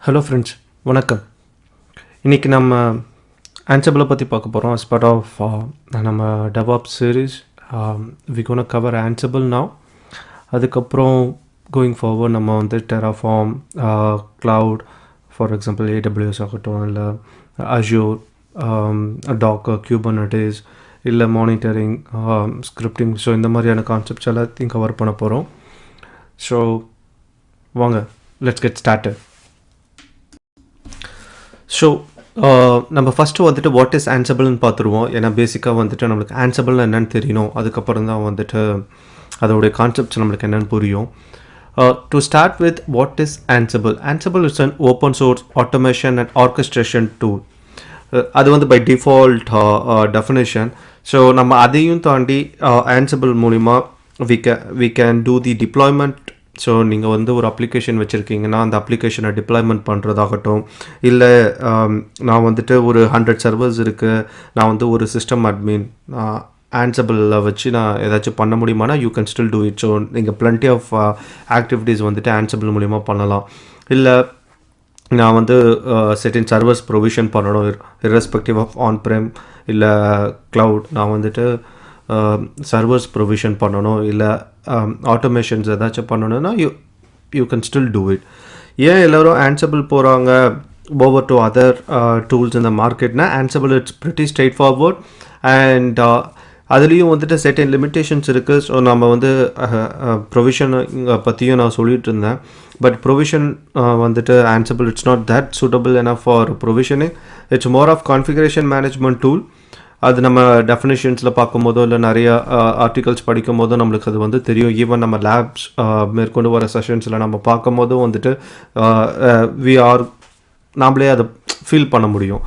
Hello friends, வணக்கம். இன்றைக்கி நம்ம Ansible பற்றி பார்க்க போகிறோம். as part of நம்ம DevOps series. we gonna cover Ansible now. அதுக்கப்புறம் கோயிங் ஃபார்வர்ட் நம்ம வந்து Terraform, cloud, for example AWS ஆகட்டும், இல்லை Azure, Docker, Kubernetes, இல்லை மானிட்டரிங், ஸ்கிரிப்டிங், ஸோ இந்த மாதிரியான கான்செப்ட்ஸ் எல்லாத்தையும் கவர் பண்ண போகிறோம். ஸோ வாங்க, லெட்ஸ் கெட் ஸ்டார்டட். ஸோ நம்ம ஃபஸ்ட்டு வந்துட்டு வாட் இஸ் ஆன்சபிள்னு பார்த்துருவோம். ஏன்னா பேசிக்காக வந்துட்டு நம்மளுக்கு ஆன்சபிள்னு என்னென்னு தெரியணும். அதுக்கப்புறம் தான் வந்துட்டு அதோடைய கான்செப்ட்ஸ் நம்மளுக்கு என்னென்னு புரியும். To start with what is ஆன்சபிள். ஆன்சபிள் is an open source automation and orchestration tool. அது வந்து பை டிஃபால்ட் டெஃபினேஷன். ஸோ நம்ம அதையும் தாண்டி ஆன்சபிள் மூலிமா we can do the deployment. So நீங்கள் வந்து ஒரு அப்ளிகேஷன் வச்சுருக்கீங்கன்னா அந்த அப்ளிகேஷனை டிப்ளாய்மெண்ட் பண்ணுறதாகட்டும், இல்லை நான் வந்துட்டு ஒரு 100 சர்வர்ஸ் இருக்குது, நான் வந்து ஒரு சிஸ்டம் அட்மின் ஆன்சபிளில் வச்சு நான் ஏதாச்சும் பண்ண முடியுமானா you can still do it. So நீங்கள் plenty ஆஃப் ஆக்டிவிட்டீஸ் வந்துட்டு ஆன்சபிள் மூலிமா பண்ணலாம். இல்லை நான் வந்து செட்டின் சர்வர்ஸ் ப்ரொவிஷன் பண்ணணும், irrespective ஆஃப் ஆன்-ப்ரெம் இல்லை க்ளவுட், நான் வந்துட்டு சர்வர்ஸ் ப்ரொவிஷன் பண்ணணும், இல்லை ஆட்டோமேஷன்ஸ் ஏதாச்சும் பண்ணணுன்னா you can still do it. ஏன் எல்லோரும் ஆன்சபிள் போகிறாங்க ஓவர் டு அதர் டூல்ஸ் இந்த மார்க்கெட்னா, Ansible it's pretty straightforward and அதுலேயும் வந்துட்டு செட்டின் லிமிட்டேஷன்ஸ் இருக்குது. ஸோ நம்ம வந்து ப்ரொவிஷன் பற்றியும் நான் சொல்லிகிட்டு இருந்தேன். பட் ப்ரொவிஷன் வந்துட்டு Ansible it's not that suitable enough for provisioning. It's more of configuration management tool. அது நம்ம டெஃபினேஷன்ஸில் பார்க்கும்போதோ இல்லை நிறைய ஆர்டிகல்ஸ் படிக்கும் போதோ நம்மளுக்கு அது வந்து தெரியும். ஈவன் நம்ம லேப்ஸ் மேற்கொண்டு வர செஷன்ஸில் நம்ம பார்க்கும் போதும் வந்துட்டு நாம்ளே அதை ஃபீல் பண்ண முடியும்.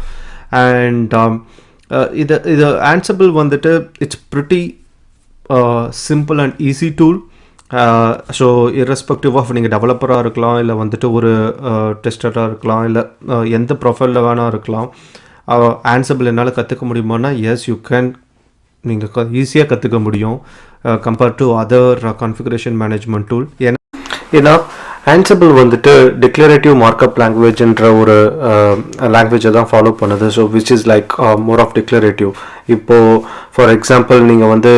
அண்ட் இது ஆன்சபிள் வந்துட்டு it's pretty simple and easy tool. So irrespective of நீங்கள் டெவலப்பராக இருக்கலாம், இல்லை வந்துட்டு ஒரு டெஸ்டராக இருக்கலாம், இல்லை எந்த ப்ரொஃபைலில் வேணால் இருக்கலாம். ஆன்சபிள் என்னால் கற்றுக்க முடியுமானா எஸ் யூ கேன். நீங்கள் ஈஸியாக கற்றுக்க முடியும் compared to other configuration management tool. ஏன்னா ஆன்சபிள் வந்துட்டு டிக்ளரேட்டிவ் மார்க்அப் லாங்குவேஜ்ன்ற ஒரு லாங்குவேஜை தான் ஃபாலோ பண்ணுது. So which is like more of declarative. இப்போது ஃபார் எக்ஸாம்பிள் நீங்கள் வந்து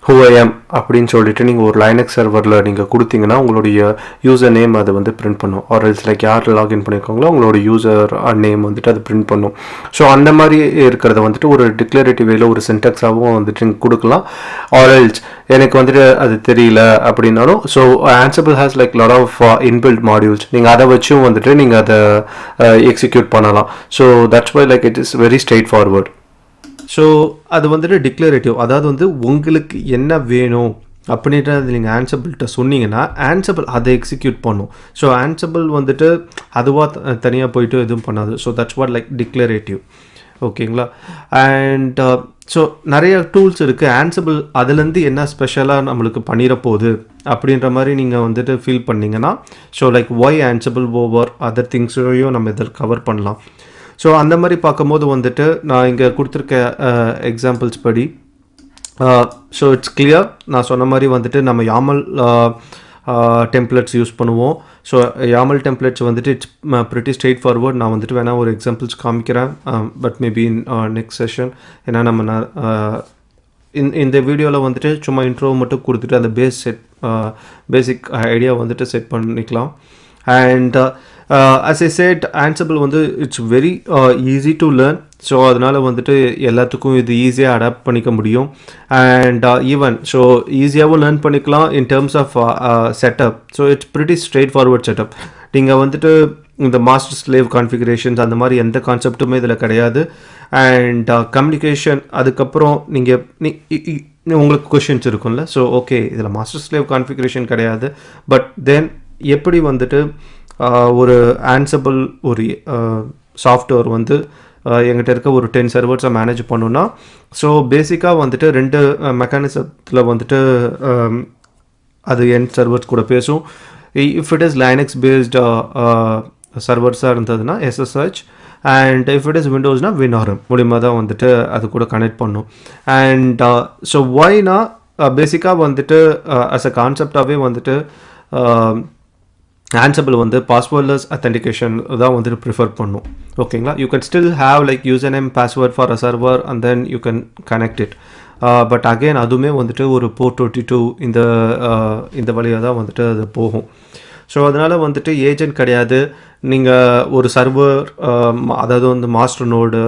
who I am அப்படின்னு சொல்லிட்டு நீங்கள் ஒரு லைனக்ஸ் சர்வரில் நீங்கள் கொடுத்தீங்கன்னா உங்களுடைய யூசர் நேம் அது வந்து பிரிண்ட் பண்ணும். ஆர் எல்ஸ் லைக் யார் லாகின் பண்ணியிருக்காங்களோ உங்களோட யூசர் நேம் வந்துட்டு அது பிரிண்ட் பண்ணும். ஸோ அந்த மாதிரி இருக்கிறத வந்துட்டு ஒரு டிக்ளரேட்டிவ் வேல ஒரு சின்டாக்ஸாகவும் வந்துட்டு நீங்கள் கொடுக்கலாம். ஆர் எல்ஸ் எனக்கு வந்துட்டு அது தெரியல அப்படின்னாலும், so Ansible has like lot of inbuilt modules. நீங்கள் அதை வச்சும் வந்துட்டு நீங்கள் அதை எக்ஸிக்யூட் பண்ணலாம். So that's why like it is very straightforward. So அது வந்துட்டு டிக்ளரேட்டிவ். அதாவது வந்து உங்களுக்கு என்ன வேணும் அப்படின்றது நீங்கள் ஆன்சபிள்கிட்ட சொன்னீங்கன்னா ஆன்சபிள் அதை எக்ஸிக்யூட் பண்ணும். ஸோ ஆன்சபிள் வந்துட்டு அதுவாக தனியாக போயிட்டு எதுவும் பண்ணாது. So that's what like declarative. ஓகேங்களா? அண்ட் ஸோ நிறைய டூல்ஸ் இருக்குது. ஆன்சபிள் அதுலேருந்து என்ன ஸ்பெஷலாக நம்மளுக்கு பண்ணிட போகுது அப்படின்ற மாதிரி நீங்கள் வந்துட்டு ஃபீல் பண்ணிங்கன்னா, so like why Ansible over other திங்ஸையும் நம்ம இதில் கவர் பண்ணலாம். ஸோ அந்த மாதிரி பார்க்கும்போது வந்துட்டு நான் இங்கே கொடுத்துருக்க எக்ஸாம்பிள்ஸ் படி ஸோ இட்ஸ் கிளியர். நான் சொன்ன மாதிரி வந்துட்டு நம்ம யாமல் டெம்ப்ளேட்ஸ் யூஸ் பண்ணுவோம். ஸோ யாமல் டெம்ப்ளேட்ஸ் வந்துட்டு இட்ஸ் ப்ரிட்டி ஸ்ட்ரெயிட் ஃபார்வர்ட். நான் வந்துட்டு வேணால் ஒரு எக்ஸாம்பிள்ஸ் காமிக்கிறேன், but maybe in next session. ஏன்னா நம்ம இந்த வீடியோவில் வந்துட்டு சும்மா இன்ட்ரோ மட்டும் கொடுத்துட்டு அந்த பேசிக் ஐடியா வந்துட்டு செட் பண்ணிக்கலாம். And as I said, Ansible வந்து it's very easy to learn. So அதனால் வந்துட்டு எல்லாத்துக்கும் இது ஈஸியாக அடாப்ட் பண்ணிக்க முடியும். அண்ட் ஈவன் ஸோ ஈஸியாகவும் லேர்ன் பண்ணிக்கலாம் in terms of setup. So it's pretty straightforward setup. நீங்கள் வந்துட்டு இந்த மாஸ்டர் ஸ்லேவ் கான்ஃபிகரேஷன்ஸ் அந்த மாதிரி எந்த கான்செப்ட்டுமே இதில் கிடையாது. அண்ட் கம்யூனிகேஷன், அதுக்கப்புறம் நீங்கள் உங்களுக்கு கொஷின்ஸ் இருக்கும்ல. ஸோ ஓகே, இதில் மாஸ்டர் ஸ்லேவ் கான்ஃபிகரேஷன் கிடையாது, பட் தென் எப்படி வந்துட்டு ஒரு ஆன்சபிள் ஒரு சாஃப்ட்வேர் வந்து எங்கிட்ட இருக்க ஒரு 10 சர்வர்ஸை மேனேஜ் பண்ணணுன்னா, ஸோ பேசிக்காக வந்துட்டு 2 மெக்கானிசத்தில் வந்துட்டு அது என் சர்வர்ஸ் கூட பேசும். If it is Linux based சர்வர்ஸாக இருந்ததுன்னா SSH, and if it is விண்டோஸ்னா WinRM மூலிமா தான் வந்துட்டு அது கூட கனெக்ட் பண்ணும். அண்ட் ஸோ ஒய்னா பேசிக்காக வந்துட்டு அஸ் அ கான்செப்டாகவே வந்துட்டு Ansible வந்து பாஸ்வேர்ட்லெஸ் அத்தென்டிகேஷன் தான் வந்துட்டு ப்ரிஃபர் பண்ணும். ஓகேங்களா, you can still have like user name password for a server and then you can connect it. But again அதுவுமே வந்துட்டு ஒரு போர்ட் 22 இந்த வழியாக தான் வந்துட்டு அது போகும். ஸோ அதனால் வந்துட்டு ஏஜென்ட் கிடையாது. நீங்கள் ஒரு சர்வர் அதாவது வந்து மாஸ்டர் நோடு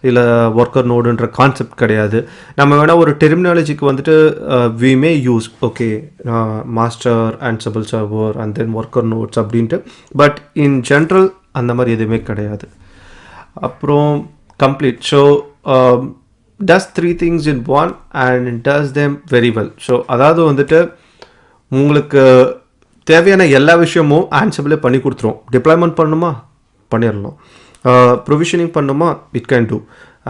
இல்லை ஒர்க்கர் நோடுன்ற கான்செப்ட் கிடையாது. நம்ம வேணால் ஒரு டெர்மினாலஜிக்கு வந்துட்டு we may use okay master Ansible server and then worker nodes அப்படின்ட்டு. பட் இன் ஜென்ரல் அந்த மாதிரி எதுவுமே கிடையாது. அப்புறம் complete so does 3 things in one and does them very well. So அதாவது வந்துட்டு உங்களுக்கு தேவையான எல்லா விஷயமும் Ansible பண்ணி கொடுத்துரும். டிப்ளாய்மெண்ட் பண்ணணுமா பண்ணிடலாம், ப்ரொவிஷனிங் பண்ணணுமா it can do,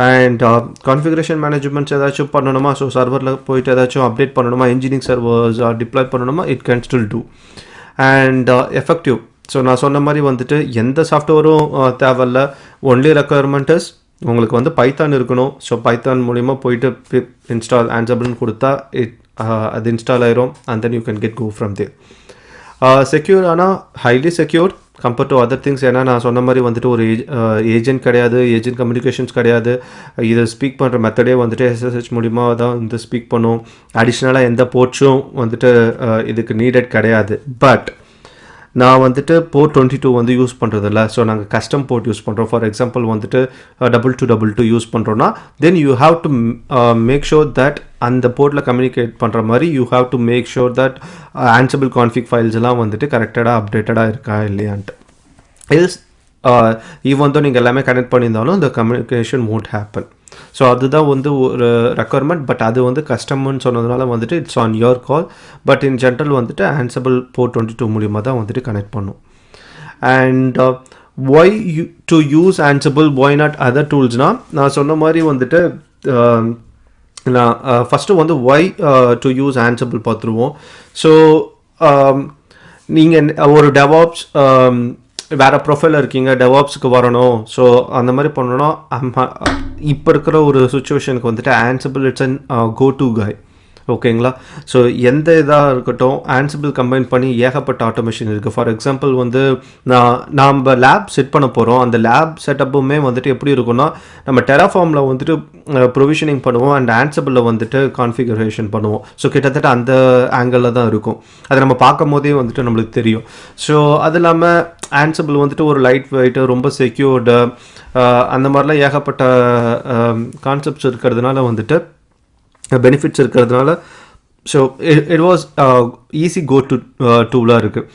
and configuration managements ஏதாச்சும் பண்ணணுமா, ஸோ சர்வரில் போயிட்டு ஏதாச்சும் அப்டேட் பண்ணணுமா, இன்ஜினியரிங் சர்வர்ஸ் டிப்ளாய் பண்ணணுமா it can still do. And effective. So நான் சொன்ன மாதிரி வந்துட்டு எந்த சாஃப்ட்வேரும் தேவையில்ல. ஒன்லி ரெக்குயர்மெண்ட் இஸ் உங்களுக்கு வந்து பைத்தான் இருக்கணும். ஸோ பைத்தான் மூலிமா போயிட்டு இன்ஸ்டால் Ansibleன்னு கொடுத்தா அது இன்ஸ்டால் ஆயிரும் and then you can get go from there. Secure ஆனால் highly secure compare to other things. ஏன்னா நான் சொன்ன மாதிரி வந்துட்டு ஒரு ஏஜென்ட் கிடையாது, ஏஜென்ட் கம்யூனிகேஷன்ஸ் கிடையாது. இதை ஸ்பீக் பண்ணுற மெத்தடே வந்துட்டு SSH மூலிமா தான் வந்து ஸ்பீக் பண்ணும். அடிஷ்னலாக எந்த போர்ட்ஸும் வந்துட்டு இதுக்கு நீடட் கிடையாது. பட் நான் வந்துட்டு போர்ட் 22 வந்து யூஸ் பண்ணுறதில்ல. ஸோ நாங்கள் கஸ்டம் போர்ட் யூஸ் பண்ணுறோம். ஃபார் எக்ஸாம்பிள் வந்துட்டு 2222 யூஸ் பண்ணுறோன்னா then you have to make sure that அந்த போர்ட்டில் கம்யூனிகேட் பண்ணுற மாதிரி you have to make sure that Ansible config files எல்லாம் வந்துட்டு கரெக்டாக அப்டேட்டடாக இருக்கா இல்லையான்ட்டு. எல்ஸ் ஈவன் தான் நீங்கள் எல்லாமே கனெக்ட் பண்ணியிருந்தாலும் இந்த கம்யூனிகேஷன் won't happen. ஸோ அதுதான் வந்து ஒரு ரெக்குயர்மெண்ட். பட் அது வந்து கஸ்டம்னு சொன்னதுனால வந்துட்டு it's on your call. But in general வந்துட்டு Ansible போர்ட் 22 மூலிமா தான் வந்துட்டு கனெக்ட் பண்ணும். And why to use Ansible, why not other டூல்ஸ்னால் நான் சொன்ன மாதிரி வந்துட்டு நான் ஃபஸ்ட்டு வந்து ஒய் டு யூஸ் Ansible பார்த்துருவோம். ஸோ நீங்கள் ஒரு DevOps வேறு ப்ரொஃபைலில் இருக்கீங்க, DevOpsக்கு வரணும், ஸோ அந்த மாதிரி பண்ணணும்னா இப்போ இருக்கிற ஒரு சுச்சுவேஷனுக்கு வந்துட்டு Ansible it's an go to guy. ஓகேங்களா, ஸோ எந்த இதாக இருக்கட்டும் Ansible கம்பைன் பண்ணி ஏகப்பட்ட ஆட்டோமேஷன் இருக்குது. ஃபார் எக்ஸாம்பிள் வந்து நாம் லேப் செட் பண்ண போகிறோம். அந்த லேப் செட்டப்புமே வந்துட்டு எப்படி இருக்குன்னா நம்ம டெராஃபார்மில் வந்துட்டு ப்ரொவிஷனிங் பண்ணுவோம் அண்ட் Ansibleல வந்துட்டு கான்ஃபிகரேஷன் பண்ணுவோம். ஸோ கிட்டத்தட்ட அந்த ஆங்கிளில் தான் இருக்கும். அதை நம்ம பார்க்கும் போதே வந்துட்டு நம்மளுக்கு தெரியும். ஸோ அது இல்லாமல் Ansible வந்துட்டு ஒரு லைட் வெயிட்டு, ரொம்ப செக்யூர்டு, அந்த மாதிரிலாம் ஏகப்பட்ட கான்செப்ட்ஸ் இருக்கிறதுனால வந்துட்டு பெனிஃபிட்ஸ் இருக்கிறதுனால so it was easy go to டூலாக இருக்குது.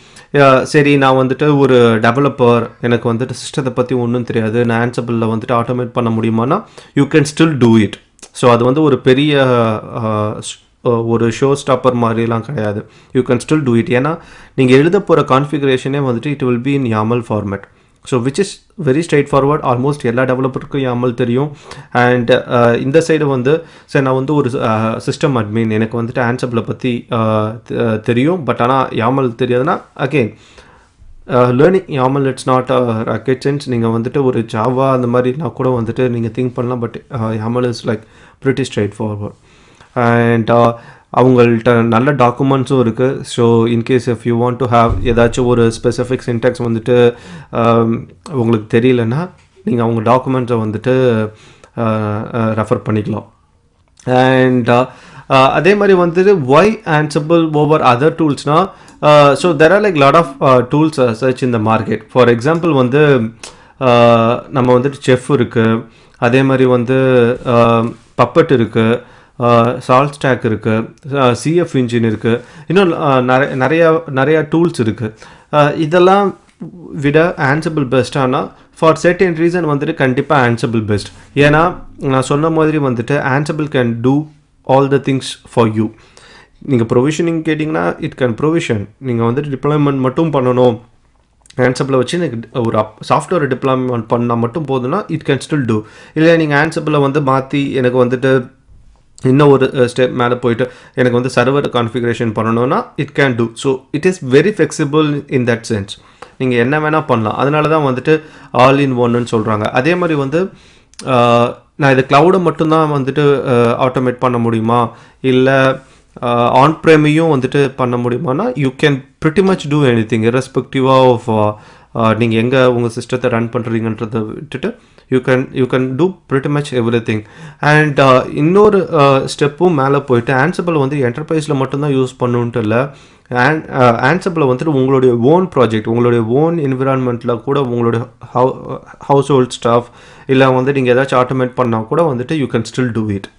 சரி நான் வந்துட்டு ஒரு டெவலப்பர், எனக்கு வந்துட்டு சிஸ்டத்தை பற்றி ஒன்றும் தெரியாது, நான் Ansibleல வந்துட்டு ஆட்டோமேட் பண்ண முடியுமானா you can still do it. So அது வந்து ஒரு பெரிய ஒரு ஷோ ஸ்டாப்பர் மாதிரிலாம் கிடையாது. You can still do it. ஏன்னா நீங்கள் எழுத போகிற கான்ஃபிகரேஷனே வந்துட்டு it will be in YAML format. So which is very straightforward. Almost எல்லா டெவலப்பருக்கும் YAML தெரியும். அண்ட் இந்த சைடு வந்து சரி நான் வந்து ஒரு சிஸ்டம் அட்மின், எனக்கு வந்துட்டு Ansibleல பற்றி தெரியும், பட் ஆனால் YAML தெரியாதுன்னா again learning YAML it's not rocket science. நீங்கள் வந்துட்டு ஒரு ஜாவா அந்த மாதிரினா கூட வந்துட்டு நீங்கள் திங்க் பண்ணலாம். But YAML is like pretty straightforward. And அவங்கள்ட்ட நல்ல டாக்குமெண்ட்ஸும் இருக்குது. So in case if you want to have ஏதாச்சும் ஒரு ஸ்பெசிஃபிக் சின்டாக்ஸ் வந்துட்டு உங்களுக்கு தெரியலன்னா நீங்கள் அவங்க டாக்குமெண்ட்ஸை வந்துட்டு ரெஃபர் பண்ணிக்கலாம். அண்ட் அதே மாதிரி வந்துட்டு ஒய் Ansible ஓவர் அதர் டூல்ஸ்னால் so there are like lot of tools சர்ச் in the market. For example வந்து நம்ம வந்துட்டு செஃப் இருக்குது, அதே மாதிரி வந்து பப்பட் இருக்குது, சால்ட் ஸ்டாக் இருக்குது, CF இன்ஜின் இருக்குது, இன்னும் நிறையா டூல்ஸ் இருக்குது. இதெல்லாம் விட Ansible பெஸ்ட். ஆனால் ஃபார் செர்டன் ரீசன் வந்துட்டு கண்டிப்பாக Ansible பெஸ்ட். ஏன்னா நான் சொன்ன மாதிரி வந்துட்டு Ansible can do all the things for you. நீங்கள் ப்ரொவிஷனிங் கேட்டிங்கன்னா இட் கேன் ப்ரொவிஷன். நீங்கள் வந்துட்டு டிப்ளாய்மெண்ட் மட்டும் பண்ணணும், Ansibleல வச்சு எனக்கு ஒரு சாஃப்ட்வேர் டிப்ளாய்மெண்ட் பண்ணால் மட்டும் போதுன்னா இட் கேன் ஸ்டில் டூ. இல்லை நீங்கள் Ansibleல வந்து மாற்றி எனக்கு வந்துட்டு இன்னும் ஒரு ஸ்டெப் மேலே போயிட்டு எனக்கு வந்து சர்வர் கான்ஃபிகரேஷன் பண்ணணும்னா it can two. So it is very flexible in that sense. நீங்கள் என்ன வேணால் பண்ணலாம். அதனால தான் வந்துட்டு ஆல் இன் ஒன்னுன்னு சொல்கிறாங்க. அதே மாதிரி வந்து நான் இது க்ளவுடை மட்டும்தான் வந்துட்டு ஆட்டோமேட் பண்ண முடியுமா, இல்லை ஆன் ப்ரேமையும் வந்துட்டு பண்ண முடியுமானா you can pretty much do anything irrespective of நீங்கள் எங்கே உங்கள் சிஸ்டத்தை ரன் பண்ணுறீங்கன்றதை விட்டுட்டு you can do pretty much everything. And இன்னொரு ஸ்டெப்பும் மேலே போயிட்டு ஆன்சிபிள் வந்து என்டர்பிரைஸில் மட்டும்தான் யூஸ் பண்ணுன்ட்டு இல்லை. ஆன்சிபிளை வந்துட்டு உங்களுடைய ஓன் ப்ராஜெக்ட், உங்களுடைய ஓன் என்விரான்மெண்ட்டில் கூட உங்களுடைய ஹவுஸ் ஹோல்ட் ஸ்டாஃப் இல்லை வந்து நீங்கள் ஏதாச்சும் ஆட்டோமேட் பண்ணால் கூட வந்துட்டு you can still do it.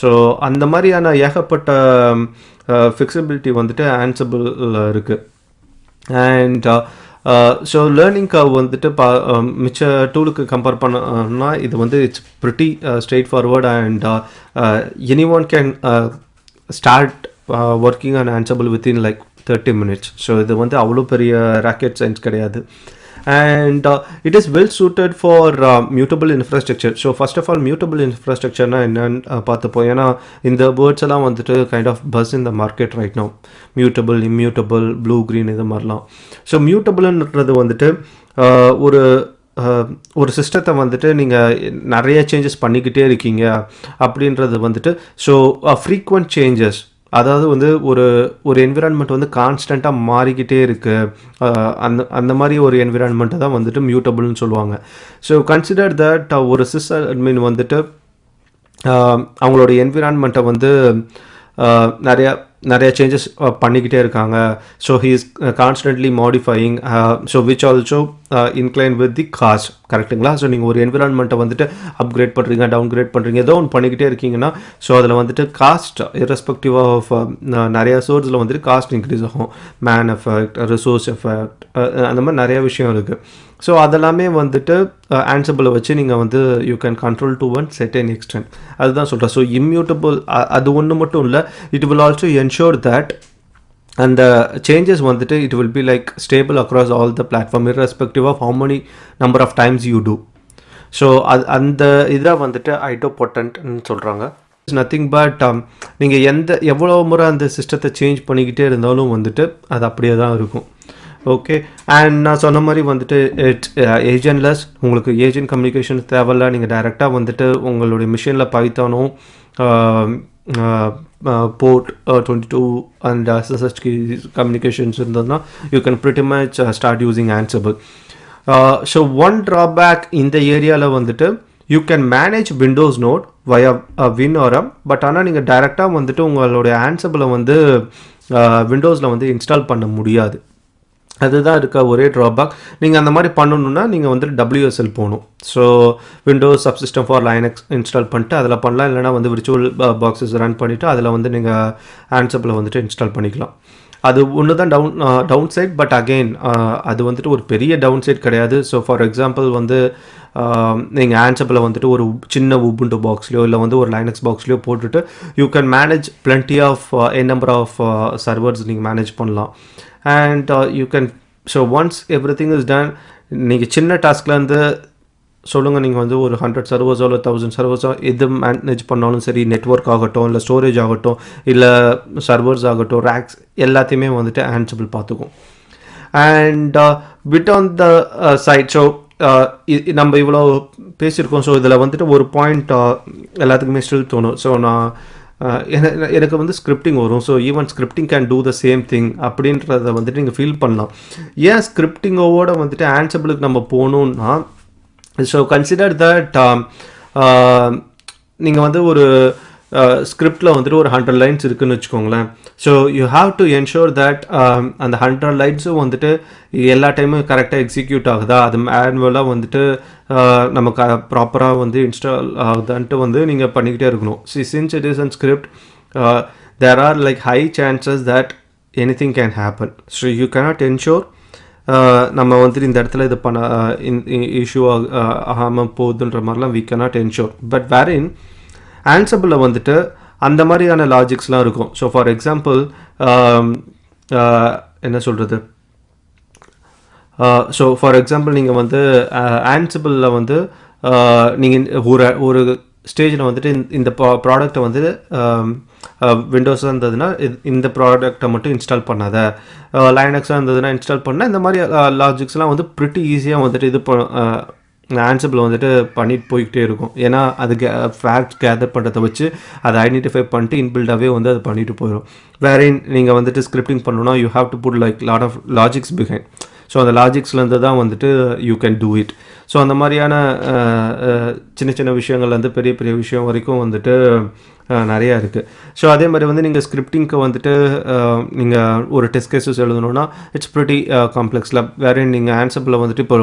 So அந்த மாதிரியான ஏகப்பட்ட ஃபிக்சிபிலிட்டி வந்துட்டு ஆன்சிபிளில் இருக்குது. அண்ட் ஸோ லேர்னிங் கர்வ் வந்துட்டு மிச்ச டூலுக்கு கம்பேர் பண்ணோம்னா இது வந்து it's pretty straightforward and any one can start working on Ansible within like 30 minutes. So இது வந்து அவ்வளோ பெரிய ராக்கெட் சயின்ஸ் கிடையாது. And it is well suited for mutable infrastructure. So first of all, mutable infrastructure na enna paathapo ena இந்த words எல்லாம் வந்துட்டு kind of buzz in the market right no. Mutable, immutable, blue green இது மாதிரிலாம். So மியூட்டபிள்ன்றது வந்துட்டு ஒரு சிஸ்டத்தை வந்துட்டு நீங்கள் நிறைய சேஞ்சஸ் பண்ணிக்கிட்டே இருக்கீங்க அப்படின்றது வந்துட்டு ஸோ ஃப்ரீக்வெண்ட் சேஞ்சஸ், அதாவது வந்து ஒரு என்விரான்மெண்ட் வந்து கான்ஸ்டண்ட்டாக மாறிக்கிட்டே இருக்குது, அந்த மாதிரி ஒரு என்விரான்மெண்ட்டை தான் வந்துட்டு மியூட்டபிள்னு சொல்லுவாங்க. ஸோ கன்சிடர் தட் ஒரு சிஸ் அட்மின் வந்துட்டு அவங்களோட என்விரான்மெண்ட்டை வந்து நிறைய சேஞ்சஸ் பண்ணிக்கிட்டே இருக்காங்க. So he is constantly modifying, so which also inclined with the cost. கரெக்டுங்களா? ஸோ நீங்கள் ஒரு என்விரான்மெண்ட்டை வந்துட்டு அப்கிரேட் பண்ணுறீங்க, டவுன்கிரேட் பண்ணுறீங்க, ஏதோ ஒன்று பண்ணிக்கிட்டே இருக்கீங்கன்னா ஸோ அதில் வந்துட்டு காஸ்ட் இரஸ்பெக்டிவ் ஆஃப் நிறையா சோர்ஸில் வந்துட்டு காஸ்ட் இன்க்ரீஸ் ஆகும். மேன் எஃபெக்ட், ரிசோர்ஸ் எஃபெக்ட், அந்த மாதிரி நிறைய விஷயம் இருக்குது. ஸோ அதெல்லாமே வந்துட்டு ஆன்சிபிளை வச்சு நீங்கள் வந்து you can control to one certain extent. அதுதான் சொல்கிறேன். ஸோ இம்யூட்டபிள் அது ஒன்று மட்டும் இல்லை, it will also ensure that அந்த சேஞ்சஸ் வந்துட்டு it will be like stable across all the platform irrespective ஆஃப் how many number of times you do. So அந்த இதாக வந்துட்டு ஐடோபொட்டன்ட்னு சொல்கிறாங்க. இட்ஸ் நத்திங் பட் நீங்கள் எவ்வளோ முறை அந்த சிஸ்டத்தை சேஞ்ச் பண்ணிக்கிட்டே இருந்தாலும் வந்துட்டு அது அப்படியே தான் இருக்கும். ஓகே. அண்ட் நான் சொன்ன மாதிரி வந்துட்டு இட்ஸ் ஏஜென்ட்லெஸ். உங்களுக்கு ஏஜென்ட் கம்யூனிகேஷன் தேவையில்ல. நீங்கள் டைரெக்டாக வந்துட்டு உங்களுடைய மிஷினில் பைத்தானும் port 22 and SSH communications இருந்ததுன்னா you can pretty much start using Ansible. So one drawback in the ஏரியாவில் வந்துட்டு you can manage Windows node via a Win or a, but ஆனால் நீங்கள் டைரெக்டாக வந்துட்டு உங்களுடைய Ansible வந்து விண்டோஸில் வந்து இன்ஸ்டால் பண்ண முடியாது. அதுதான் இருக்க ஒரே ட்ராபேக். நீங்கள் அந்த மாதிரி பண்ணணுன்னா நீங்கள் வந்துட்டு WSL போகணும். So Windows subsystem for Linux install பண்ணிட்டு அதில் பண்ணலாம். இல்லைனா வந்து விர்ச்சுவல் பாக்ஸஸ் ரன் பண்ணிவிட்டு அதில் வந்து நீங்கள் ஆன்சிபிளை வந்துட்டு இன்ஸ்டால் பண்ணிக்கலாம். அது ஒன்று தான் டவுன் சைட். பட் அகெயின் அது வந்துட்டு ஒரு பெரிய டவுன் சைட் கிடையாது. ஸோ ஃபார் எக்ஸாம்பிள் வந்து நீங்கள் ஆன்சிபிளை வந்துட்டு ஒரு சின்ன உபுண்டு பாக்ஸ்லையோ இல்லை வந்து ஒரு லைனக்ஸ் பாக்ஸ்லையோ போட்டுட்டு யூ கேன் மேனேஜ் plenty ஆஃப் நம்பர் ஆஃப் சர்வர்ஸ் நீங்கள் மேனேஜ் பண்ணலாம். And you can so once everything is done, நீங்கள் சின்ன டாஸ்க்லேருந்து சொல்லுங்கள், நீங்கள் வந்து ஒரு 100 சர்வர்ஸோ இல்லை 1000 சர்வர்ஸோ எது மேனேஜ் பண்ணாலும் சரி, நெட்ஒர்க் ஆகட்டும் இல்லை ஸ்டோரேஜ் ஆகட்டும் இல்லை சர்வர்ஸ் ஆகட்டும், ரேக்ஸ் எல்லாத்தையுமே வந்துட்டு ஆன்சிபிள் பார்த்துக்கும். And bit on the side. So நம்ம இவ்வளோ பேசியிருக்கோம். ஸோ இதில் வந்துட்டு ஒரு பாயிண்ட் எல்லாத்துக்குமே ஸ்டில் தோணும். ஸோ நான் எனக்கு வந்து ஸ்கிரிப்டிங் வரும். So even scripting can do the same thing அப்படின்றத வந்துட்டு நீங்கள் ஃபீல் பண்ணலாம். ஏன் ஸ்கிரிப்டிங்கோட வந்துட்டு ஆன்சிபிளுக்கு நம்ம போகணுன்னா, ஸோ கன்சிடர் தட் நீங்கள் வந்து ஒரு ஸ்கிரிப்டில் வந்துட்டு ஒரு 100 lines இருக்குதுன்னு வச்சுக்கோங்களேன். So you have to ensure that அந்த 100 linesம் வந்துட்டு எல்லா டைமும் கரெக்டாக எக்ஸிக்யூட் ஆகுதா, அது மேனுவலாக வந்துட்டு நமக்கு ப்ராப்பராக வந்து இன்ஸ்டால் ஆகுதான்ட்டு வந்து நீங்கள் பண்ணிக்கிட்டே இருக்கணும். Since it is an script, there are like high chances that anything can happen. So you cannot ensure நம்ம வந்துட்டு இந்த இடத்துல இது பண்ண இஷ்யூ ஆகாமல் போகுதுன்ற மாதிரிலாம் வி கேனாட் என்ஷோர். பட் வேரின் ஆன்சிபிளில் வந்துட்டு அந்த மாதிரியான லாஜிக்ஸ்லாம் இருக்கும். ஸோ ஃபார் எக்ஸாம்பிள் என்ன சொல்கிறது, ஸோ ஃபார் எக்ஸாம்பிள் நீங்கள் வந்து ஆன்சிபிளில் வந்து நீங்கள் ஒரு ஸ்டேஜில் வந்துட்டு இந்த ப்ராடக்டை வந்து விண்டோஸாக இருந்ததுன்னா இந்த ப்ராடக்டை மட்டும் இன்ஸ்டால் பண்ணாத, லைனக்ஸாக இருந்ததுன்னா இன்ஸ்டால் பண்ணால், இந்த மாதிரி லாஜிக்ஸ்லாம் வந்து ப்ரிட்டி ஈஸியாக வந்துட்டு இது ஆன்சிபிள் வந்துட்டு பண்ணிட்டு போய்கிட்டே இருக்கும். ஏன்னா அது ஃபேக்ட்ஸ் கேதர் பண்ணுறதை வச்சு அதை ஐடென்டிஃபை பண்ணிட்டு இன்பில்டாகவே வந்து அது பண்ணிட்டு போயிடும். வேறின் நீங்கள் வந்துட்டு ஸ்கிரிப்டிங் பண்ணணும்னா you have to put like lot of logics behind. So அந்த லாஜிக்ஸ்லேருந்து தான் வந்துட்டு you can do it. So அந்த மாதிரியான சின்ன சின்ன விஷயங்கள்லேருந்து பெரிய பெரிய விஷயம் வரைக்கும் வந்துட்டு நிறையா இருக்குது. ஸோ அதே மாதிரி வந்து நீங்கள் ஸ்கிரிப்டிங்க்கு வந்துட்டு நீங்கள் ஒரு டெஸ்ட் கேஸஸ் எழுதணுன்னா இட்ஸ் ப்ரிட்டி காம்ப்ளெக்ஸில். வேறு நீங்கள் ஆன்சிபிளில் வந்துட்டு இப்போ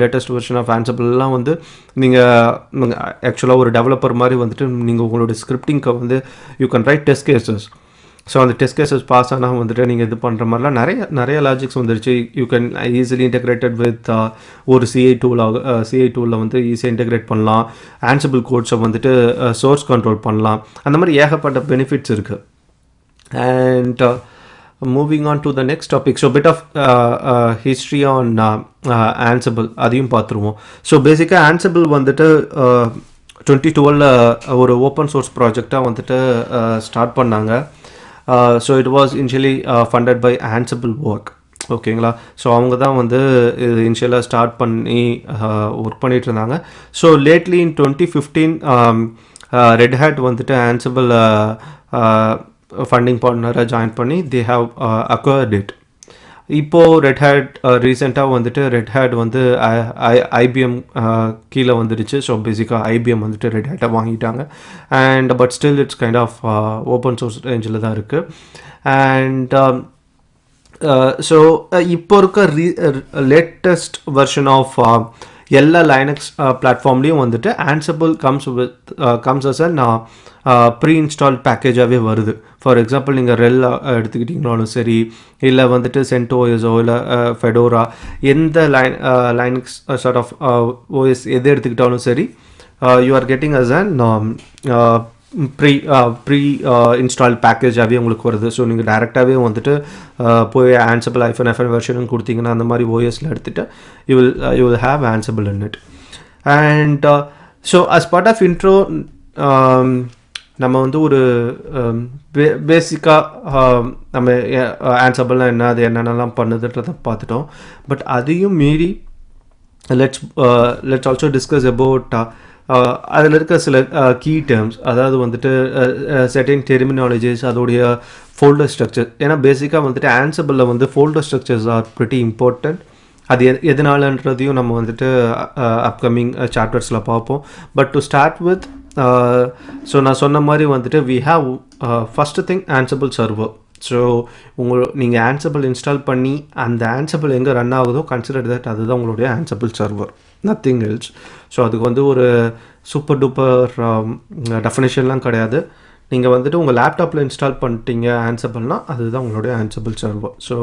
லேட்டஸ்ட் வெர்ஷன் ஆஃப் ஆன்சிபிள்லாம் வந்து நீங்கள் ஆக்சுவலாக ஒரு டெவலப்பர் மாதிரி வந்துட்டு நீங்கள் உங்களோட ஸ்கிரிப்டிங்க்கு வந்து you can write test cases. So அந்த டெஸ்ட் கேஸஸ் பாஸ் ஆனால் வந்துட்டு நீங்கள் இது பண்ணுற மாதிரிலாம் நிறைய லாஜிக்ஸ் வந்துருச்சு. You can easily integrated with ஒரு சிஐ டூலில் வந்து ஈஸியாக இன்டெகிரேட் பண்ணலாம். ஆன்சிபிள் கோட்ஸை வந்துட்டு சோர்ஸ் கண்ட்ரோல் பண்ணலாம். அந்த மாதிரி ஏகப்பட்ட பெனிஃபிட்ஸ் இருக்குது. And moving on to the next topic. So bit of history on Ansible அதையும் பார்த்துருவோம். ஸோ பேசிக்காக ஆன்சிபிள் வந்துட்டு 2012 ஒரு ஓப்பன் சோர்ஸ் ப்ராஜெக்டாக வந்துட்டு ஸ்டார்ட் பண்ணாங்க. So it was initially funded by Ansible work. ஓகேங்களா? ஸோ அவங்க தான் வந்து இது இனிஷியலாக ஸ்டார்ட் பண்ணி ஒர்க் பண்ணிகிட்டு இருந்தாங்க. So lately in 2015 Red Hat வந்துட்டு ஆன்சிபிள் ஃபண்டிங் பார்ட்னராக ஜாயின் பண்ணி தே ஹாவ் அக்வயர்ட் இட். இப்போது ரெட் ஹேட் ரீசெண்டாக வந்துட்டு ரெட் ஹேட் வந்து ஐபிஎம் கீழே வந்துடுச்சு. ஸோ பேசிக்காக ஐபிஎம் வந்துட்டு ரெட் ஹேட்டை வாங்கிட்டாங்க. And but still it's kind of open source ரேஞ்சில் தான் இருக்குது. அண்ட் ஸோ இப்போ இருக்க லேட்டஸ்ட் வெர்ஷன் ஆஃப் எல்லா லைனக்ஸ் பிளாட்ஃபார்ம்லேயும் வந்துட்டு Ansible comes as an preinstalled பேக்கேஜாகவே வருது. ஃபார் எக்ஸாம்பிள் நீங்கள் ரெல் எடுத்துக்கிட்டிங்கனாலும் சரி, இல்லை வந்துட்டு சென்டோஎஸோ இல்லை ஃபெடோரா, எந்த லைனக்ஸ் சார்ட் ஆஃப் ஓஎஸ் எது எடுத்துக்கிட்டாலும் சரி, you are getting as an preinstall பேக்கேஜாகவே உங்களுக்கு வருது. ஸோ நீங்கள் டேரெக்டாகவே வந்துட்டு போய் ஆன்சிபிள் ஐஃபன் வெர்ஷனும் கொடுத்தீங்கன்னா அந்த மாதிரி ஓஎஸில் எடுத்துகிட்டு you will have Ansible in it. And so as part of intro நம்ம வந்து ஒரு பேசிக்காக நம்ம ஆன்சிபிள்னால் என்ன, அது என்னென்னலாம் பண்ணுதுன்றதை பார்த்துட்டோம். பட் அதையும் மீறி லெட்ஸ் ஆல்சோ டிஸ்கஸ் அபவுட் அதில் இருக்க சில கீ டேர்ம்ஸ், அதாவது வந்துட்டு செட்டிங் டெர்மினாலஜிஸ், அதோடைய ஃபோல்டர் ஸ்ட்ரக்சர். ஏன்னா பேசிக்காக வந்துட்டு ஆன்சிபிளில் வந்து folder structures are pretty important. அது எதனாலன்றதையும் நம்ம வந்துட்டு அப்கமிங் சாப்டர்ஸில் பார்ப்போம். But to start with, so நான் சொன்ன மாதிரி வந்துட்டு we have first thing Ansible server. So நீங்கள் ஆன்சிபிள் இன்ஸ்டால் பண்ணி அந்த ஆன்சிபிள் எங்கே ரன் ஆகுதோ கன்சிடர் தட் அதுதான் உங்களுடைய Ansible server, nothing else. So அதுக்கு வந்து ஒரு சூப்பர் டூப்பர் டெஃபினேஷன்லாம் கிடையாது. நீங்கள் வந்துட்டு உங்கள் லேப்டாப்பில் இன்ஸ்டால் பண்ணிட்டீங்க ஆன்சிபிள்னால் அதுதான் உங்களுடைய ஆன்சிபிள் சர்வர். ஸோ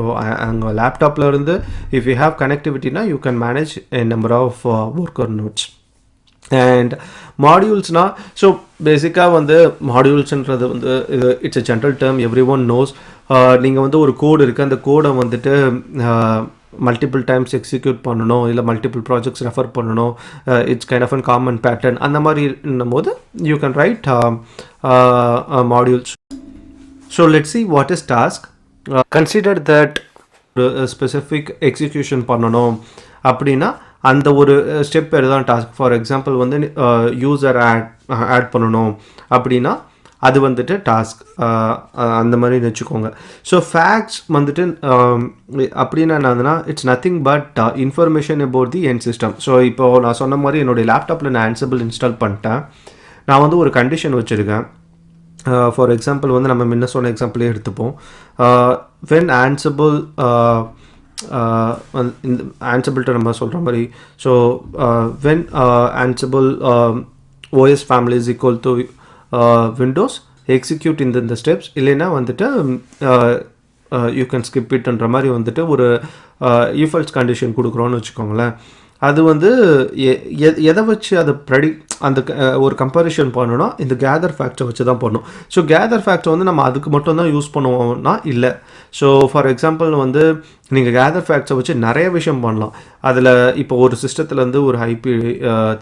உங்கள் லேப்டாப்பில் இருந்து இஃப் யூ ஹேவ் கனெக்டிவிட்டினா you can manage a number of worker nodes. And மாடியூல்ஸ்னால், ஸோ பேசிக்காக வந்து மாடியூல்ஸ்ன்றது வந்து it's a general term, everyone knows. நீங்கள் வந்து ஒரு கோடு இருக்குது, அந்த கோடை வந்துட்டு மல்டிபிள் டைம்ஸ் எக்ஸிக்யூட் பண்ணணும், இல்லை மல்டிபிள் ப்ராஜெக்ட்ஸ் ரெஃபர் பண்ணணும், it's kind of an common pattern. அந்த மாதிரி போது you can write modules. So let's see what is task. Consider that ஒரு ஸ்பெசிஃபிக் எக்ஸிக்யூஷன் பண்ணணும் அப்படின்னா அந்த ஒரு ஸ்டெப் பேர் தான் டாஸ்க். ஃபார் எக்ஸாம்பிள் வந்து யூசர் ஆட் பண்ணணும் அப்படின்னா அது வந்துட்டு டாஸ்க், அந்த மாதிரி வச்சுக்கோங்க. ஸோ ஃபேக்ட்ஸ் வந்துட்டு அப்படின்னா என்னதுன்னா it's nothing but information about the end system. So இப்போது நான் சொன்ன மாதிரி என்னுடைய லேப்டாப்பில் நான் ஆன்சிபிள் இன்ஸ்டால் பண்ணிட்டேன். நான் வந்து ஒரு கண்டிஷன் வச்சுருக்கேன். ஃபார் எக்ஸாம்பிள் வந்து நம்ம முன்ன சொன்ன எக்ஸாம்பிளே எடுத்துப்போம். வென் ஆன்சிபிள் இந்த ஆன்சிபிள்கிட்ட நம்ம சொல்கிற மாதிரி, so when Ansible OS family is equal to Windows execute இந்த ஸ்டெப்ஸ், இல்லைன்னா வந்துட்டு யூ கேன் ஸ்கிப் இட்ன்ற மாதிரி வந்துட்டு ஒரு இஃப் எல்ஸ் கண்டிஷன் கொடுக்குறோன்னு வச்சுக்கோங்களேன். அது வந்து எதை வச்சு அதை அந்த ஒரு கம்பேரிஷன் பண்ணணும்னா இந்த கேதர் ஃபேக்டரை வச்சு தான் பண்ணணும். ஸோ கேதர் ஃபேக்டர் வந்து நம்ம அதுக்கு மட்டும் தான் யூஸ் பண்ணுவோம்னா இல்லை. ஸோ ஃபார் எக்ஸாம்பிள் வந்து நீங்கள் கேதர் ஃபேக்டரை வச்சு நிறைய விஷயம் பண்ணலாம். அதில் இப்போ ஒரு சிஸ்டத்துலேருந்து ஒரு ஐபி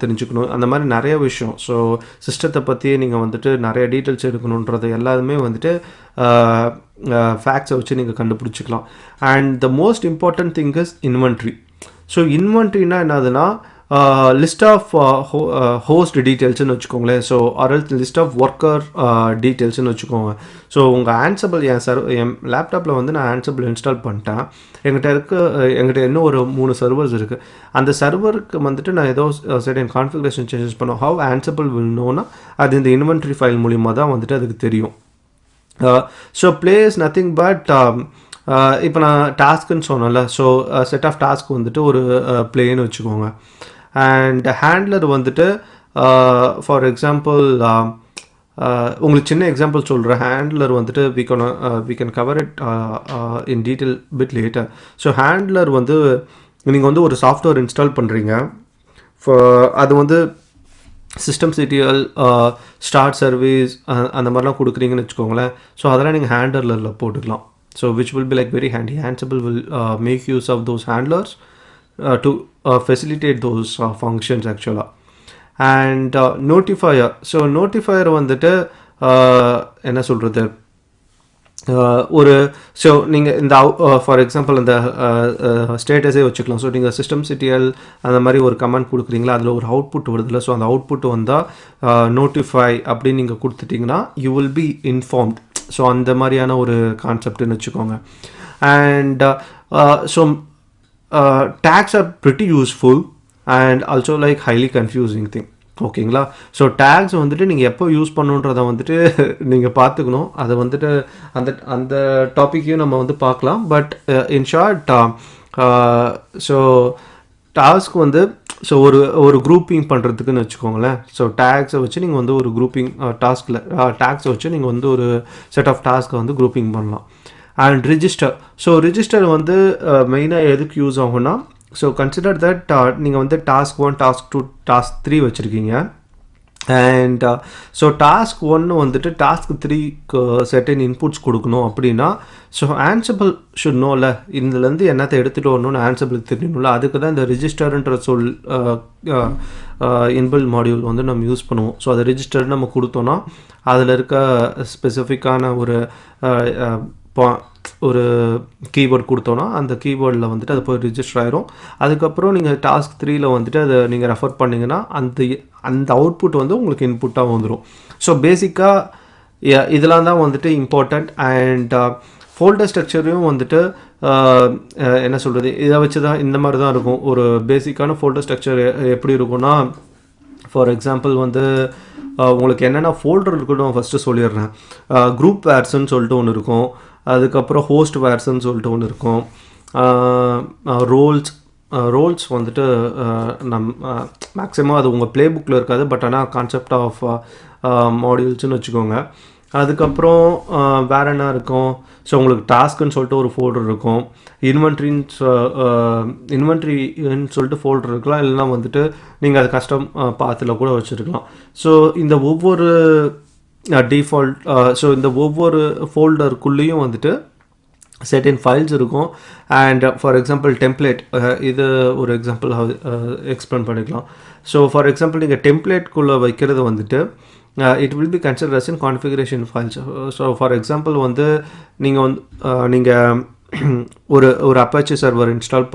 தெரிஞ்சுக்கணும், அந்த மாதிரி நிறைய விஷயம். ஸோ சிஸ்டத்தை பற்றியே நீங்கள் வந்துட்டு நிறைய டீட்டெயில்ஸ் எடுக்கணுன்றது எல்லாருமே வந்துட்டு ஃபேக்ட்ஸை வச்சு நீங்கள் கண்டுபிடிச்சிக்கலாம். And the most important thing is inventory. So இன்வென்ட்ரினா என்னதுன்னா லிஸ்ட் ஆஃப் ஹோஸ்ட் டீட்டெயில்ஸ்னு வச்சுக்கோங்களேன். ஸோ ஆர்எல்ஸ் லிஸ்ட் ஆஃப் ஒர்க்கர் டீட்டெயில்ஸ்னு வச்சுக்கோங்க. ஸோ உங்கள் ஆன்சபிள் என் லேப்டாப்பில் வந்து நான் ஆன்சபிள் இன்ஸ்டால் பண்ணிட்டேன். எங்கிட்ட இன்னும் ஒரு 3 சர்வர்ஸ் இருக்குது. அந்த சர்வருக்கு வந்துட்டு நான் ஏதோ சர்டன் கான்ஃபிகரேஷன் சேஞ்சஸ் பண்ணோம். ஹவ் ஆன்சபிள் வில் நோனா அது இந்த இன்வென்ட்ரி ஃபைல் மூலிமா தான் வந்துட்டு அதுக்கு தெரியும். So play is nothing but இப்போ நான் டாஸ்க்குன்னு சொன்னேன்ல. ஸோ செட் ஆஃப் டாஸ்க் வந்துட்டு ஒரு ப்ளேன்னு வச்சுக்கோங்க. அண்ட் ஹேண்ட்லர் வந்துட்டு ஃபார் எக்ஸாம்பிள் உங்களுக்கு சின்ன எக்ஸாம்பிள் சொல்கிறேன். ஹேண்ட்லர் வந்துட்டு we can cover it in detail bit later. So handler வந்து நீங்கள் வந்து ஒரு சாஃப்ட்வேர் இன்ஸ்டால் பண்ணுறீங்க. அது வந்து சிஸ்டம்சிட்டிஎல் ஸ்டார்ட் சர்வீஸ் அந்த மாதிரிலாம் கொடுக்குறீங்கன்னு வச்சுக்கோங்களேன். ஸோ அதெல்லாம் நீங்கள் ஹேண்ட்லரில் போட்டுக்கலாம். So which will be like very handy. Ansible will make use of those handlers to facilitate those functions actually. And notifier. So notifier வந்துட்டு என்ன சொல்கிறது, ஒரு ஸோ நீங்கள் இந்த ஃபார் எக்ஸாம்பிள் இந்த ஸ்டேட்டஸே வச்சுக்கலாம். ஸோ நீங்கள் சிஸ்டம்சிட்டிஎல் அந்த மாதிரி ஒரு கமெண்ட் கொடுக்குறீங்களா, அதில் ஒரு அவுட்புட் வருதுல்ல. ஸோ அந்த அவுட்புட் வந்தால் நோட்டிஃபை அப்படின்னு நீங்கள் கொடுத்துட்டிங்கன்னா you will be informed. So அந்த மாதிரியான ஒரு கான்செப்ட்னு வச்சுக்கோங்க. And so tags are pretty useful and also like highly confusing thing. ஓகேங்களா. ஸோ டேக்ஸ் வந்துட்டு நீங்கள் எப்போ யூஸ் பண்ணுன்றதை வந்துட்டு நீங்கள் பார்த்துக்கணும். அதை வந்துட்டு அந்த டாப்பிக்கையும் நம்ம வந்து பார்க்கலாம். But in short so task வந்து ஸோ ஒரு குரூப்பிங் பண்ணுறதுக்குன்னு வச்சுக்கோங்களேன். ஸோ டேக்ஸை வச்சு நீங்கள் வந்து ஒரு குரூப்பிங் டேக்ஸை வச்சு நீங்கள் வந்து ஒரு செட் ஆஃப் டாஸ்க்கை வந்து குரூப்பிங் பண்ணலாம். And register. ஸோ ரிஜிஸ்டர் வந்து மெயினாக எதுக்கு யூஸ் ஆகும்னா, ஸோ கன்சிடர் தட் நீங்கள் வந்து டாஸ்க் 1, டாஸ்க் 2, டாஸ்க் 3 வச்சுருக்கீங்க. அண்ட் ஸோ டாஸ்க் 1 வந்துட்டு டாஸ்க் 3க்கு செர்டன் இன்புட்ஸ் கொடுக்கணும் அப்படின்னா, ஸோ ஆன்சிபிள் ஷுட் நோல இதுலேருந்து என்னத்தை எடுத்துகிட்டு வரணும்னு ஆன்சிபிளுக்கு தெரியணும்ல. அதுக்கு தான் இந்த ரிஜிஸ்டர்ன்ற சொல் இன்பில் மாடியூல் வந்து நம்ம யூஸ் பண்ணுவோம். ஸோ அதை ரிஜிஸ்டர் நம்ம கொடுத்தோன்னா அதில் இருக்க ஸ்பெசிஃபிக்கான ஒரு கீவேர்ட் கொடுத்தோன்னா அந்த கீவேர்டில் வந்துட்டு அது போய் ரிஜிஸ்டர் ஆயிரும். அதுக்கப்புறம் நீங்கள் டாஸ்க் 3ல் வந்துட்டு அதை நீங்கள் ரெஃபர் பண்ணிங்கன்னா அந்த அவுட்புட் வந்து உங்களுக்கு இன்புட்டாக வந்துடும். ஸோ பேசிக்காக இதெல்லாம் தான் வந்துட்டு இம்பார்ட்டண்ட். அண்ட் ஃபோல்டர் ஸ்ட்ரக்சரையும் வந்துட்டு என்ன சொல்கிறது, இதை வச்சு தான் இந்த மாதிரி தான் இருக்கும். ஒரு பேசிக்கான ஃபோல்டர் ஸ்ட்ரக்சர் எப்படி இருக்கும்னா, ஃபார் எக்ஸாம்பிள் வந்து உங்களுக்கு என்னென்ன ஃபோல்டர் இருக்குன்னு ஃபஸ்ட்டு சொல்லிடுறேன். குரூப் வேர்ஸ்ன்னு சொல்லிட்டு ஒன்று இருக்கும். அதுக்கப்புறம் ஹோஸ்ட் வேர்ஸ்ன்னு சொல்லிட்டு ஒன்று இருக்கும். ரோல்ஸ் வந்துட்டு மேக்ஸிமம் அது உங்கள் ப்ளே புக்கில் இருக்காது. பட் ஆனால் கான்செப்ட் ஆஃப் மாடியூல்ஸ்னு வச்சுக்கோங்க. அதுக்கப்புறம் வேறு என்ன இருக்கும், ஸோ உங்களுக்கு டாஸ்க்குன்னு சொல்லிட்டு ஒரு ஃபோல்டர் இருக்கும். இன்வென்ட்ரின்னு சொல்லிட்டு ஃபோல்டர் இருக்கலாம். இல்லைனா வந்துட்டு நீங்கள் அது கஸ்டம் பாத்தில் கூட வச்சுருக்கலாம். ஸோ இந்த ஒவ்வொரு டிஃபால்ட் ஸோ இந்த ஒவ்வொரு ஃபோல்டருக்குள்ளேயும் வந்துட்டு செர்டன் ஃபைல்ஸ் இருக்கும். அண்ட் ஃபார் எக்ஸாம்பிள் டெம்ப்ளேட், இது ஒரு எக்ஸாம்பிள் எக்ஸ்பிளைன் பண்ணிக்கலாம். ஸோ ஃபார் எக்ஸாம்பிள் நீங்கள் டெம்ப்ளேட்குள்ளே வைக்கிறது வந்துட்டு it will be considered as in configuration files. So for example வந்து நீங்கள் ஒரு அப்பாச்சி சர்வர் இன்ஸ்டால்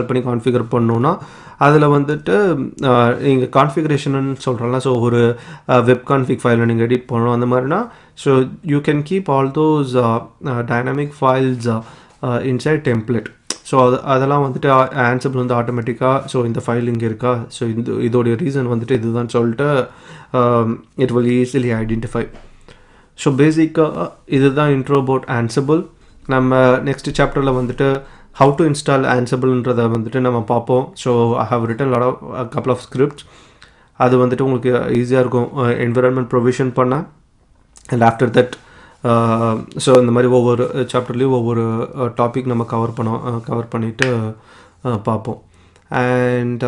பண்ணி கான்ஃபிகர் பண்ணணுன்னா அதில் வந்துட்டு நீங்கள் கான்ஃபிகரேஷன் சொல்கிறோம்ல. ஸோ ஒரு வெப் கான்ஃபிக் ஃபைலை நீங்கள் எடிட் பண்ணணும் அந்த மாதிரினா, so you can keep all those dynamic files inside template. So அதெல்லாம் வந்துட்டு ஆன்சிபிள் வந்து ஆட்டோமேட்டிக்காக ஸோ இந்த ஃபைல் இங்கே இருக்கா, ஸோ இதோடைய ரீசன் வந்துட்டு இதுதான் சொல்லிட்டு it will easily identify. So பேசிக்காக இதுதான் இன்ட்ரோ அபவுட் ஆன்சிபிள். நம்ம நெக்ஸ்ட் சாப்டரில் வந்துட்டு ஹவு டு இன்ஸ்டால் ஆன்சிபிள்ன்றதை வந்துட்டு நம்ம பார்ப்போம். So I have written couple of scripts. அது வந்துட்டு உங்களுக்கு ஈஸியாக இருக்கும் என்விரான்மெண்ட் ப்ரொவிஷன் பண்ண. அண்ட் ஆஃப்டர் தட் ஸோ இந்த மாதிரி ஒவ்வொரு சாப்டர்லேயும் ஒவ்வொரு டாபிக் நம்ம கவர் பண்ணிவிட்டு பார்ப்போம். And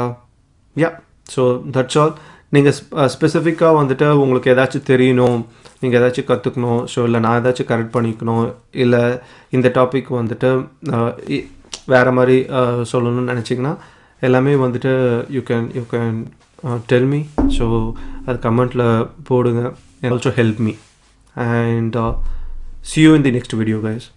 yeah, so that's all. நீங்கள் ஸ்பெசிஃபிக்காக வந்துட்டு உங்களுக்கு ஏதாச்சும் தெரியணும், நீங்கள் ஏதாச்சும் கற்றுக்கணும், ஸோ இல்லை நான் ஏதாச்சும் கரெக்ட் பண்ணிக்கணும், இல்லை இந்த டாபிக் வந்துட்டு வேறு மாதிரி சொல்லணும்னு நினச்சிங்கன்னா எல்லாமே வந்துட்டு you can tell me. So அது கமெண்ட்டில் போடுங்க. and also help me, and see you in the next video guys.